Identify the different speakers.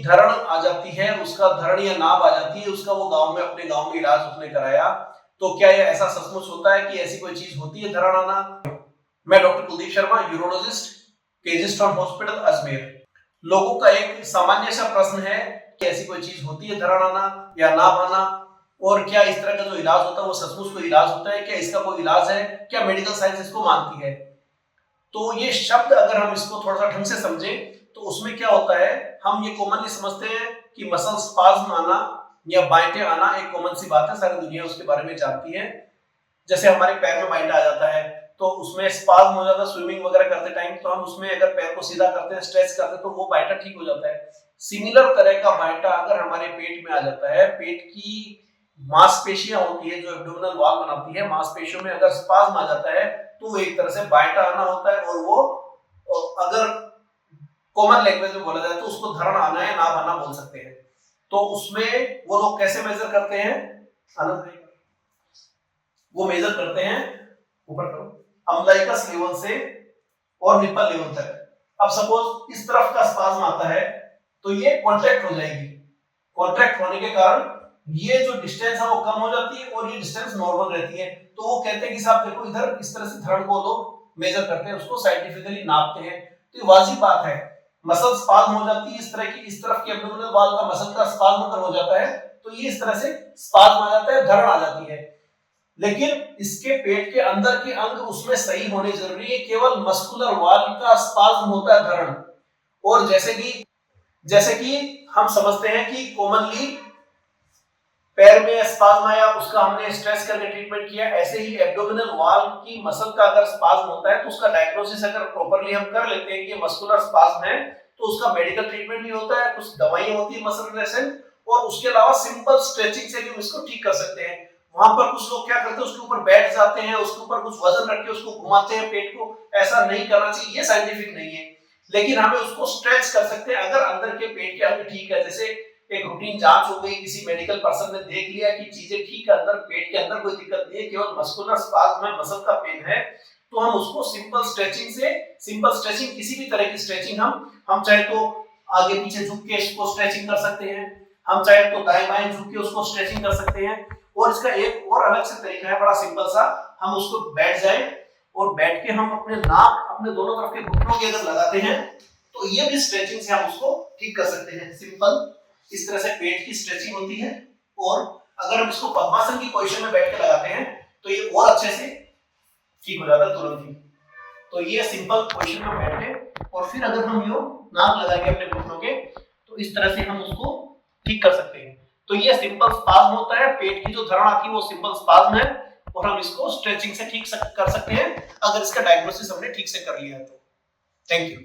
Speaker 1: धरण आ जाती है, उसका धरण या नाभ आ जाती है, उसका वो गांव में अपने गांव में इलाज उसने कराया, तो क्या ये ऐसा सचमुच होता है कि ऐसी कोई चीज होती है धरण आना? मैं डॉक्टर कुलदीप शर्मा, यूरोलॉजिस्ट, केजिस्टोन हॉस्पिटल अजमेर। लोगों का एक सामान्य सा प्रश्न है कि ऐसी कोई चीज होती है धरण आना या नाभ आना, और क्या इस तरह का जो इलाज होता है वो सचमुच कोई इलाज होता है? क्या इसका कोई इलाज है? क्या मेडिकल साइंस इसको मानती है? तो ये शब्द अगर हम इसको थोड़ा सा ढंग से समझें तो उसमें क्या होता है, हम ये कॉमनली समझते हैं कि मसल स्पाज्म आना या बाइंटे आना एक कॉमन सी बात है, सारी दुनिया उसके बारे में जानती है। जैसे हमारे पैर में बाइंटा आ जाता है तो उसमें स्पाज्म हो जाता है स्विमिंग वगैरह करते टाइम, तो हम उसमें अगर पैर को सीधा करते हैं, स्ट्रेच करते हैं, तो वो बाइंटा ठीक हो जाता है। सिमिलर तरह का बाइंटा अगर हमारे पेट में आ जाता है, पेट की मांसपेशियां होती है जो एब्डोमिनल वॉल बनाती है, मांसपेशियों में अगर स्पाज्म आ जाता है तो वो एक तरह से बाइंटा आना होता है, और वो अगर कॉमन लैंग्वेज में बोला जाए तो उसको धरण आना है, नाभ आना बोल सकते हैं। तो उसमें वो लोग कैसे मेजर करते हैं? वो मेजर करते हैं ऊपर करो अम्लाइकस लेवल से और निप्पल लेवल तक। अब सपोज इस तरफ का स्पाज्म आता है तो ये कॉन्ट्रैक्ट हो जाएगी, कॉन्ट्रैक्ट होने के कारण ये जो डिस्टेंस है वो कम हो जाती है और ये डिस्टेंस नॉर्मल रहती है। तो वो कहते हैं कि साहब देखो इधर इस तरह से धरण को लोग मेजर करते हैं, उसको साइंटिफिकली नापते हैं। तो ये वाजिब बात है, मसल स्पाज्म हो जाती है इस तरह की, इस तरफ के एब्डोमिनल वॉल का मसल का स्पाज्म अगर हो जाता है तो ये इस तरह से स्पाज्म आ जाता है, धरण आ जाती है। लेकिन इसके पेट के अंदर के अंग उसमें सही होने जरूरी है, केवल मस्कुलर वॉल का स्पाज्म होता है धरण। और जैसे कि हम समझते हैं कि कॉमनली पैर में स्पाज्म आया, उसका हमने स्ट्रेच करके ट्रीटमेंट किया, ऐसे ही एब्डोमिनल वॉल की मसल का अगर स्पाज्म होता है तो उसका डायग्नोसिस अगर प्रॉपर्ली हम कर लेते हैं कि ये मस्कुलर स्पाज्म है, तो उसका मेडिकल ट्रीटमेंट भी होता है, कुछ दवाइयां होती है मसल रिलेशन, और उसके अलावा सिंपल स्ट्रेचिंग से भी हम इसको ठीक कर सकते हैं। वहां पर कुछ लोग क्या करते हैं, उसके ऊपर बैठ जाते हैं, उसके ऊपर कुछ वजन रख के उसको घुमाते हैं पेट को, ऐसा नहीं करना चाहिए, ये साइंटिफिक नहीं है। लेकिन हमें उसको स्ट्रेच कर सकते हैं अगर अंदर के पेट के अंग ठीक है। जैसे एक रूटीन जांच हो गई, किसी मेडिकल पर्सन ने देख लिया कि चीजें ठीक है, अंदर पेट के अंदर कोई दिक्कत नहीं है, केवल मस्कुलर स्पाज्म में मसल का पेन है, तो हम उसको सिंपल स्ट्रेचिंग से, सिंपल स्ट्रेचिंग किसी भी तरह की स्ट्रेचिंग हम चाहे तो आगे पीछे झुक के इसको स्ट्रेचिंग कर सकते हैं, हम चाहे तो दाएं बाएं झुक के उसको स्ट्रेचिंग कर सकते हैं। और इसका एक और अलग से तरीका है, बड़ा सिंपल सा, हम उसको बैठ जाए और बैठ के हम अपने नाक अपने दोनों तरफ के घुटनों के अगर लगाते हैं तो ये भी स्ट्रेचिंग से हम उसको ठीक कर सकते हैं। सिंपल इस तरह से पेट की स्ट्रेचिंग होती है, और अगर हम इसको पद्मासन की पोजीशन में बैठ के लगाते हैं तो ये और अच्छे से ठीक हो जाता है तुरंत ही। तो ये सिंपल पोजीशन में बैठे और फिर अगर हम यो नाक लगाएंगे अपने घुटनों के तो इस तरह से हम उसको ठीक कर सकते हैं। तो ये सिंपल स्पाज्म होता है, पेट की जो धरण आती है वो सिंपल स्पाज्म है, और हम इसको स्ट्रेचिंग से ठीक कर सकते हैं अगर इसका डायग्नोसिस हमने ठीक से कर लिया है तो। Thank you.